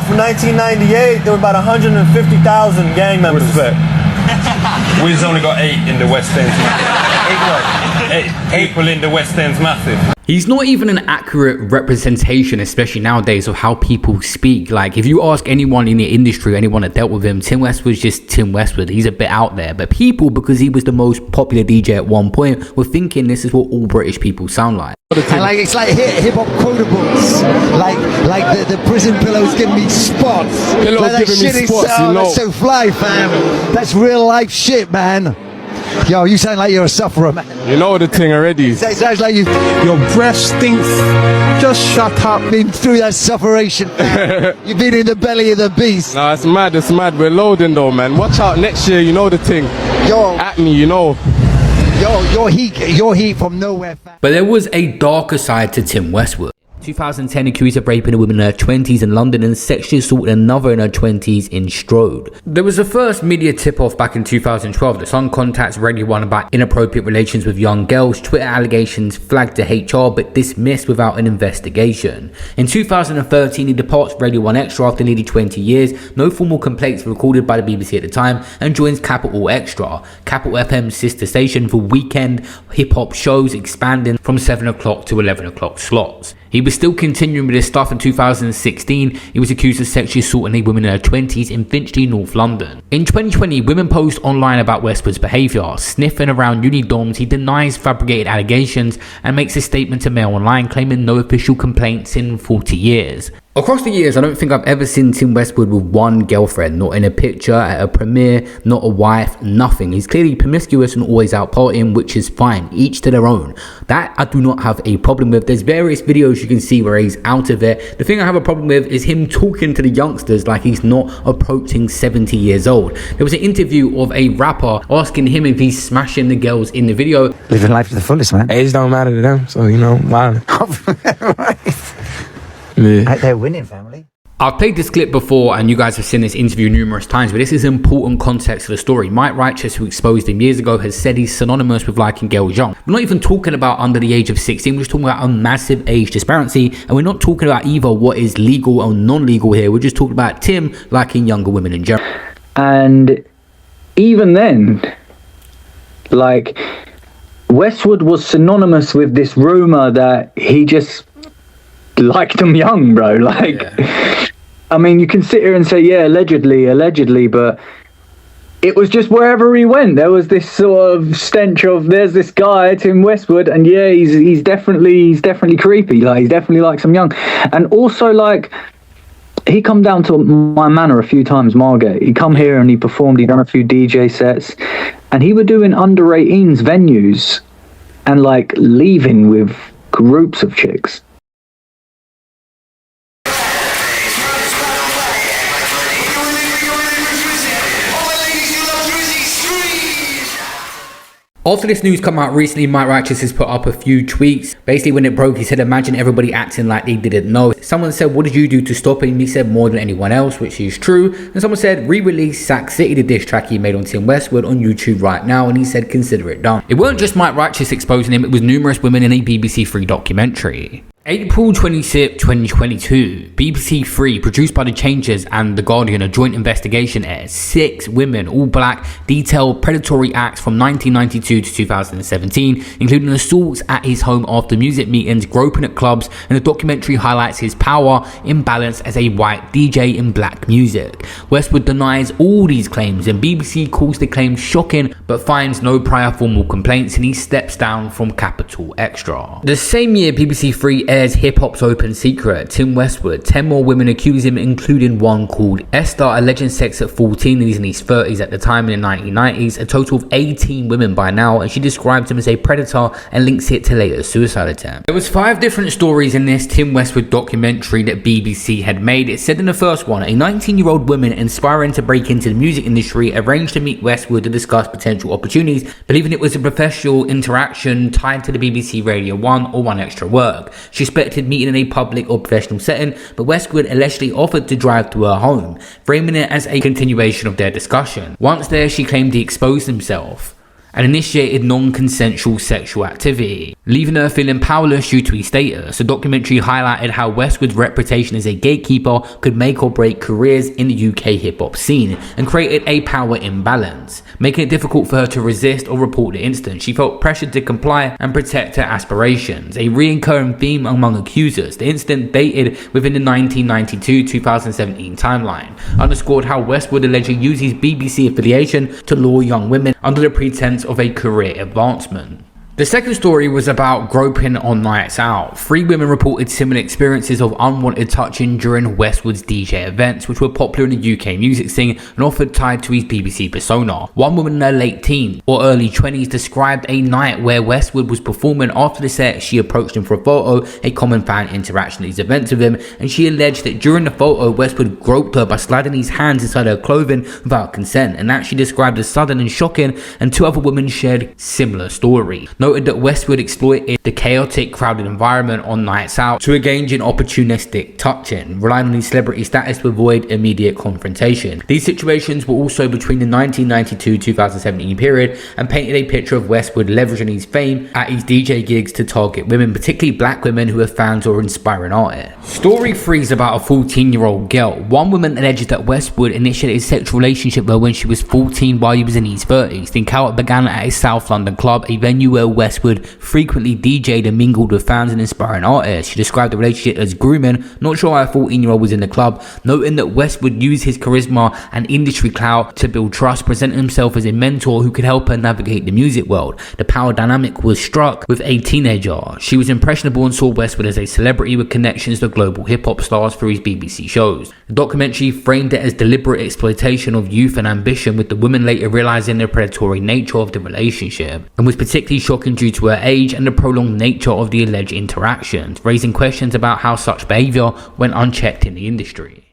for 1998, there were about 150,000 gang members. Respect. We've only got 8 in the West End. 8 people in the West End's massive. He's not even an accurate representation, especially nowadays, of how people speak. Like, if you ask anyone in the industry, anyone that dealt with him, Tim Westwood's just Tim Westwood. He's a bit out there. But people, because he was the most popular DJ at one point, were thinking this is what all British people sound like. And like it's like hip-hop quotables, like the prison pillows give me spots. Pillows like giving me spots, you know. That's so fly, fam. That's real life shit, man. Yo, you sound like you're a sufferer, man. You know the thing already. Sounds like you. Your breath stinks. Just shut up. Been through that sufferation, man. You've been in the belly of the beast. Nah, it's mad, it's mad. We're loading though, man. Watch out next year, you know the thing. Yo. At me, you know. Your heat from nowhere. But there was a darker side to Tim Westwood. 2010, accused of raping a woman in her 20s in London and sexually assaulting another in her 20s in Strode. There was a first media tip-off back in 2012. The Sun contacts Radio 1 about inappropriate relations with young girls. Twitter allegations flagged to HR but dismissed without an investigation. In 2013, he departs Radio 1 Extra after nearly 20 years. No formal complaints were recorded by the BBC at the time, and joins Capital Extra, Capital FM's sister station, for weekend hip-hop shows, expanding from 7 o'clock to 11 o'clock slots. He was still continuing with his stuff in 2016. He was accused of sexually assaulting a woman in her 20s in Finchley, North London. In 2020, women post online about Westwood's behaviour. Sniffing around uni dorms, he denies fabricated allegations and makes a statement to Mail Online claiming no official complaints in 40 years. Across the years, I don't think I've ever seen Tim Westwood with one girlfriend, not in a picture, at a premiere, not a wife, nothing. He's clearly promiscuous and always out partying, which is fine, each to their own. That I do not have a problem with. There's various videos you can see where he's out of it. The thing I have a problem with is him talking to the youngsters like he's not approaching 70 years old. There was an interview of a rapper asking him if he's smashing the girls in the video. Living life to the fullest, man. Age don't matter to them, so, you know, why? Yeah. They're winning, family. I've played this clip before and you guys have seen this interview numerous times, but this is important context to the story. Mike Righteous, who exposed him years ago, has said he's synonymous with liking girls young. We're not even talking about under the age of 16, we're just talking about a massive age disparity, and we're not talking about either what is legal or non-legal here, we're just talking about Tim liking younger women in general. And even then, like, Westwood was synonymous with this rumour that he just liked them young, bro. Like, yeah. I mean, you can sit here and say, yeah, allegedly, but it was just wherever he went, there was this sort of stench of, there's this guy, Tim Westwood, and yeah, he's definitely creepy. Like, he's definitely likes them young. And also, like, he come down to my manor a few times, Margate. He come here and he performed, he done a few DJ sets, and he were doing under 18s venues and, like, leaving with groups of chicks. After this news come out recently, Mike Righteous has put up a few tweets. Basically, when it broke, he said, imagine everybody acting like they didn't know. Someone said, what did you do to stop him? He said, more than anyone else, which is true. And someone said, re-release Sack City, the diss track he made on Tim Westwood on YouTube right now. And he said, consider it done. It weren't just Mike Righteous exposing him, it was numerous women in a BBC Three documentary. April 26, 2022, BBC Three, produced by The Changers and The Guardian, a joint investigation airs. 6 women, all black, detailed predatory acts from 1992 to 2017, including assaults at his home after music meetings, groping at clubs, and the documentary highlights his power imbalance as a white DJ in black music. Westwood denies all these claims, and BBC calls the claims shocking, but finds no prior formal complaints, and he steps down from Capital Extra. The same year, BBC Three airs Hip Hop's Open Secret. Tim Westwood, 10 more women accuse him, including one called Esther, alleging sex at 14, and he's in his 30s at the time in the 1990s. A total of 18 women by now, and she describes him as a predator and links it to later suicide attempt. There was 5 different stories in this Tim Westwood documentary that BBC had made. It said in the first one, a 19-year-old woman inspiring to break into the music industry arranged to meet Westwood to discuss potential opportunities, believing it was a professional interaction tied to the BBC Radio 1 or One Extra work. She expected meeting in a public or professional setting, but Westwood allegedly offered to drive to her home, framing it as a continuation of their discussion. Once there, she claimed he exposed himself and initiated non-consensual sexual activity, leaving her feeling powerless due to his status. The documentary highlighted how Westwood's reputation as a gatekeeper could make or break careers in the UK hip-hop scene, and created a power imbalance, making it difficult for her to resist or report the incident. She felt pressured to comply and protect her aspirations, a recurring theme among accusers. The incident, dated within the 1992-2017 timeline, underscored how Westwood allegedly used his BBC affiliation to lure young women under the pretense of a career advancement. The second story was about groping on nights out. 3 women reported similar experiences of unwanted touching during Westwood's DJ events, which were popular in the UK music scene and often tied to his BBC persona. One woman in her late teens or early 20s described a night where Westwood was performing. After the set, she approached him for a photo, a common fan interaction at these events with him, and she alleged that during the photo, Westwood groped her by sliding his hands inside her clothing without consent, and that she described as sudden and shocking, and 2 other women shared similar stories. Noted that Westwood exploited the chaotic, crowded environment on nights out to engage in opportunistic touching, relying on his celebrity status to avoid immediate confrontation. These situations were also between the 1992-2017 period and painted a picture of Westwood leveraging his fame at his DJ gigs to target women, particularly black women who are fans or inspiring artists. Story 3 is about a 14-year-old girl. One woman alleges that Westwood initiated a sexual relationship with her when she was 14 while he was in his 30s. The encounter began at a South London club, a venue where Westwood frequently DJ'd and mingled with fans and inspiring artists. She described the relationship as grooming, not sure why a 14-year-old was in the club, noting that Westwood used his charisma and industry clout to build trust, presenting himself as a mentor who could help her navigate the music world. The power dynamic was struck with a teenager. She was impressionable and saw Westwood as a celebrity with connections to global hip-hop stars through his BBC shows. The documentary framed it as deliberate exploitation of youth and ambition, with the women later realizing the predatory nature of the relationship, and was particularly shocking due to her age and the prolonged nature of the alleged interactions, raising questions about how such behaviour went unchecked in the industry.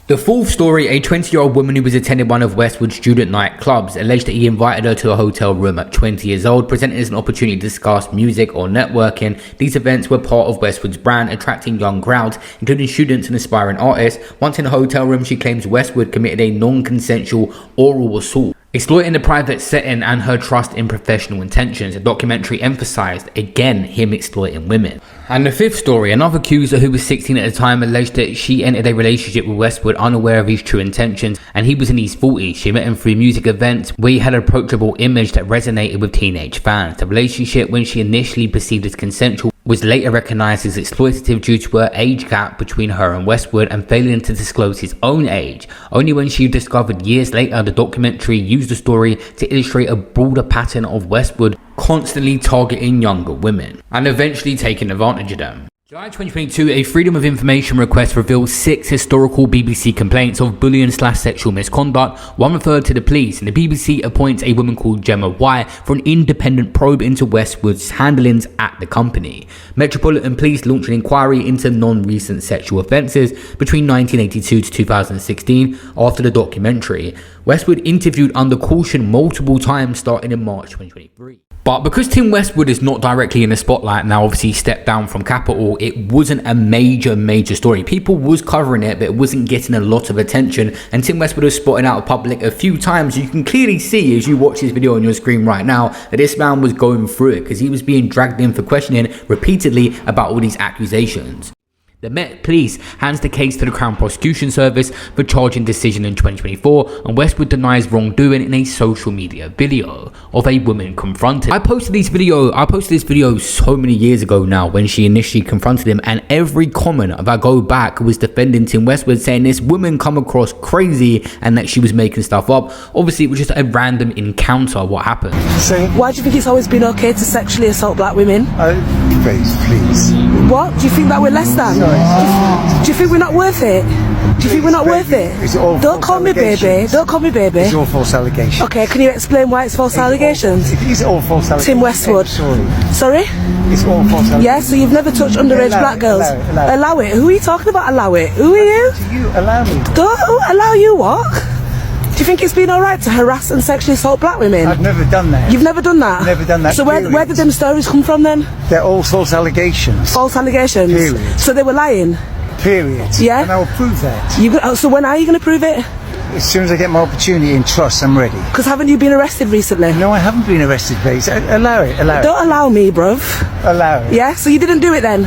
The fourth story, a 20-year-old woman who was attending one of Westwood's student nightclubs, alleged that he invited her to a hotel room at 20 years old, presented as an opportunity to discuss music or networking. These events were part of Westwood's brand, attracting young crowds, including students and aspiring artists. Once in the hotel room, she claims Westwood committed a non-consensual oral assault, exploiting the private setting and her trust in professional intentions. The documentary emphasised, again, him exploiting women. And the fifth story, another accuser who was 16 at the time alleged that she entered a relationship with Westwood unaware of his true intentions, and he was in his 40s. She met him through music events where he had an approachable image that resonated with teenage fans. The relationship, when she initially perceived as consensual, was later recognised as exploitative due to her age gap between her and Westwood and failing to disclose his own age. Only when she discovered years later, the documentary used the story to illustrate a broader pattern of Westwood constantly targeting younger women and eventually taking advantage of them. July 2022, a Freedom of Information request revealed 6 historical BBC complaints of bullying/sexual misconduct. One referred to the police, and the BBC appoints a woman called Gemma White for an independent probe into Westwood's handlings at the company. Metropolitan Police launched an inquiry into non-recent sexual offences between 1982 to 2016 after the documentary. Westwood interviewed under caution multiple times starting in March 2023. But because Tim Westwood is not directly in the spotlight now, obviously he stepped down from Capital, it wasn't a major story. People was covering it, but it wasn't getting a lot of attention, and Tim Westwood was spotted out of public a few times. You can clearly see as you watch this video on your screen right now that this man was going through it because he was being dragged in for questioning repeatedly about all these accusations. The Met Police hands the case to the Crown Prosecution Service for charging decision in 2024, and Westwood denies wrongdoing in a social media video of a woman confronted. I posted this video so many years ago now when she initially confronted him, and every comment, if I go back, was defending Tim Westwood, saying this woman come across crazy and that she was making stuff up. Obviously it was just a random encounter. What happened? Why do you think it's always been okay to sexually assault black women? Please. What? Do you think that we're less than? Do you think we're not worth it? Do you think we're not worth it? Don't call me baby. Don't call me baby. It's all false allegations. Okay, can you explain why it's false allegations? It's all false allegations. Tim Westwood. Sorry? Sorry? It's all false allegations. Yeah, so you've never touched underage black girls? Allow it. Who are you talking about? Allow it. Who are you? You allow me. Don't allow you what? Do you think it's been alright to harass and sexually assault black women? I've never done that. You've never done that? Never done that. So where did them stories come from then? They're all false allegations. False allegations? Period. So they were lying? Period. Yeah? And I will prove that. So when are you going to prove it? As soon as I get my opportunity and trust, I'm ready. Because haven't you been arrested recently? No, I haven't been arrested, please. Allow it. Don't allow me, bruv. Allow it. Yeah? So you didn't do it then?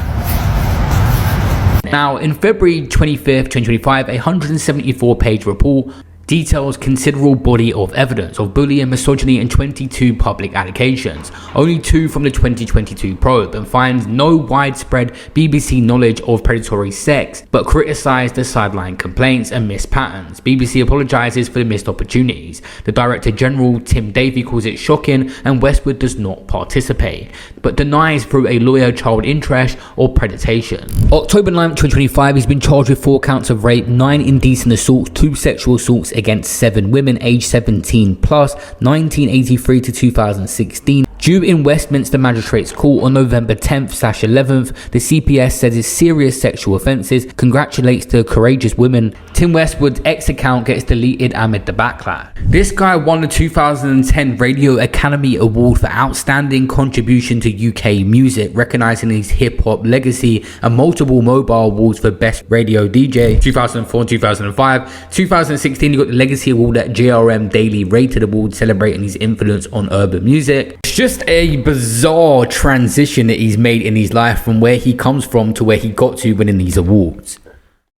Now, in February 25th, 2025, a 174-page report details considerable body of evidence of bullying, misogyny and 22 public allegations, only 2 from the 2022 probe, and finds no widespread BBC knowledge of predatory sex, but criticised the sideline complaints and missed patterns. BBC apologises for the missed opportunities. The Director General, Tim Davie, calls it shocking, and Westwood does not participate, but denies through a lawyer child interest or predation. October 9, 2025, he's been charged with 4 counts of rape, 9 indecent assaults, 2 sexual assaults against 7 women aged 17 plus, 1983 to 2016. Due in Westminster Magistrates Court on November 10th/11th, the CPS says his serious sexual offences, congratulates the courageous women. Tim Westwood's X account gets deleted amid the backlash. This guy won the 2010 Radio Academy Award for Outstanding Contribution to UK Music, recognising his hip-hop legacy, and multiple mobile awards for Best Radio DJ, 2004 and 2005. 2016, he got the Legacy Award at GRM Daily Rated Award, celebrating his influence on urban music. It's just a bizarre transition that he's made in his life from where he comes from to where he got to winning these awards.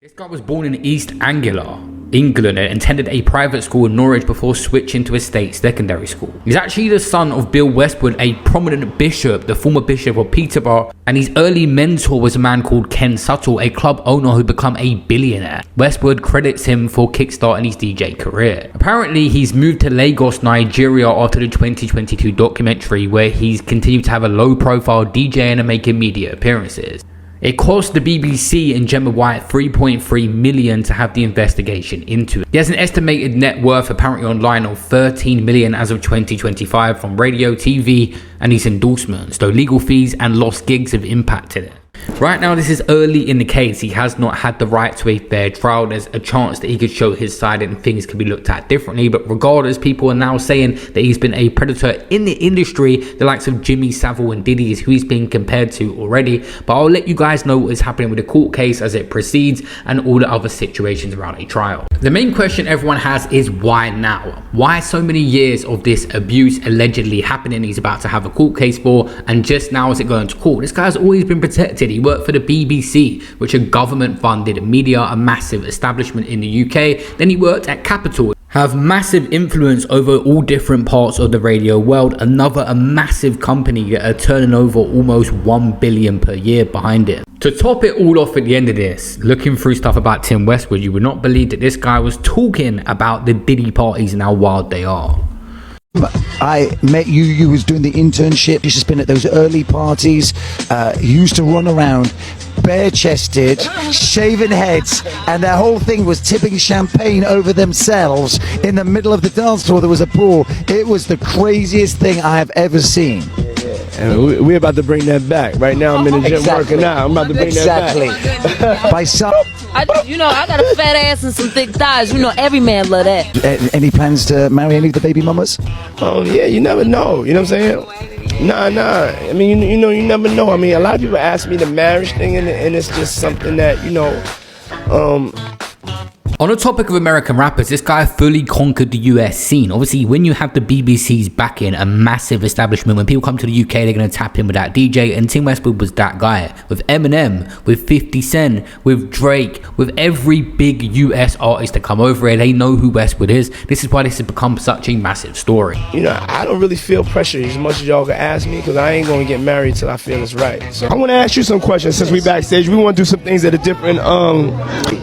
This guy was born in East Anglia, England, and attended a private school in Norwich before switching to a state secondary school. He's actually the son of Bill Westwood, a prominent bishop, the former bishop of Peterborough, and his early mentor was a man called Ken Suttle, a club owner who became a billionaire. Westwood credits him for kickstarting his DJ career. Apparently, he's moved to Lagos, Nigeria after the 2022 documentary, where he's continued to have a low-profile DJing and making media appearances. It cost the BBC and Gemma White $3.3 million to have the investigation into it. He has an estimated net worth apparently online of $13 million as of 2025 from radio, TV and his endorsements, though legal fees and lost gigs have impacted it. Right now, this is early in the case. He has not had the right to a fair trial. There's a chance that he could show his side and things could be looked at differently. But regardless, people are now saying that he's been a predator in the industry, the likes of Jimmy Savile and Diddy is who he's being compared to already. But I'll let you guys know what is happening with the court case as it proceeds and all the other situations around a trial. The main question everyone has is why now? Why so many years of this abuse allegedly happening he's about to have a court case for, and just now is it going to court? This guy's always been protected. He worked for the BBC, which a government-funded media, a massive establishment in the UK. Then he worked at Capital, have massive influence over all different parts of the radio world. Another a massive company that are turning over almost $1 billion per year behind it. To top it all off at the end of this, looking through stuff about Tim Westwood, you would not believe that this guy was talking about the Diddy parties and how wild they are. I met you, you was doing the internship, you used to spend at those early parties, you used to run around bare-chested, shaven heads, and their whole thing was tipping champagne over themselves in the middle of the dance floor. There was a pool. It was the craziest thing I have ever seen. And we're about to bring that back. Right now I'm in the gym working out. I'm about to bring that back. By some... I got a fat ass and some thick thighs. Every man love that. Any plans to marry any of the baby mamas? Oh yeah, you never know. You know what I'm saying? Nah. I mean, you never know. I mean, a lot of people ask me the marriage thing, and it's just something that, On the topic of American rappers, this guy fully conquered the US scene. Obviously, when you have the BBC's backing, a massive establishment, when people come to the UK, they're going to tap in with that DJ, and Tim Westwood was that guy. With Eminem, with 50 Cent, with Drake, with every big US artist to come over here, they know who Westwood is. This is why this has become such a massive story. I don't really feel pressure as much as y'all can ask me, because I ain't going to get married till I feel it's right. So I want to ask you some questions since we backstage. We want to do some things that are different.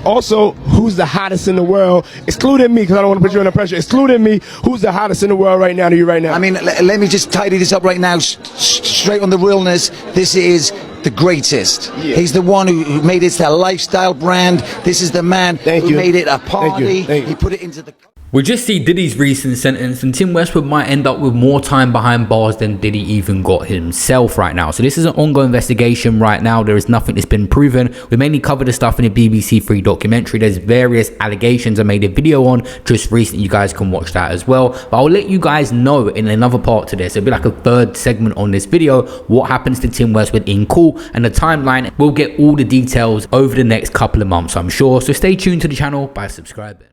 Also, who's the hottest in the world, excluding me, because I don't want to put you under pressure, excluding me, who's the hottest in the world right now to you right now? I mean, let me just tidy this up right now, straight on the realness. This is the greatest. Yeah. He's the one who made it a lifestyle brand. This is the man who made it a party. He put it into the... We just see Diddy's recent sentence, and Tim Westwood might end up with more time behind bars than Diddy even got himself right now. So this is an ongoing investigation right now. There is nothing that's been proven. We mainly cover the stuff in the BBC Free documentary. There's various allegations I made a video on just recently. You guys can watch that as well. But I'll let you guys know in another part to this. It'll be like a third segment on this video, what happens to Tim Westwood in court, and the timeline. We'll get all the details over the next couple of months, I'm sure. So stay tuned to the channel by subscribing.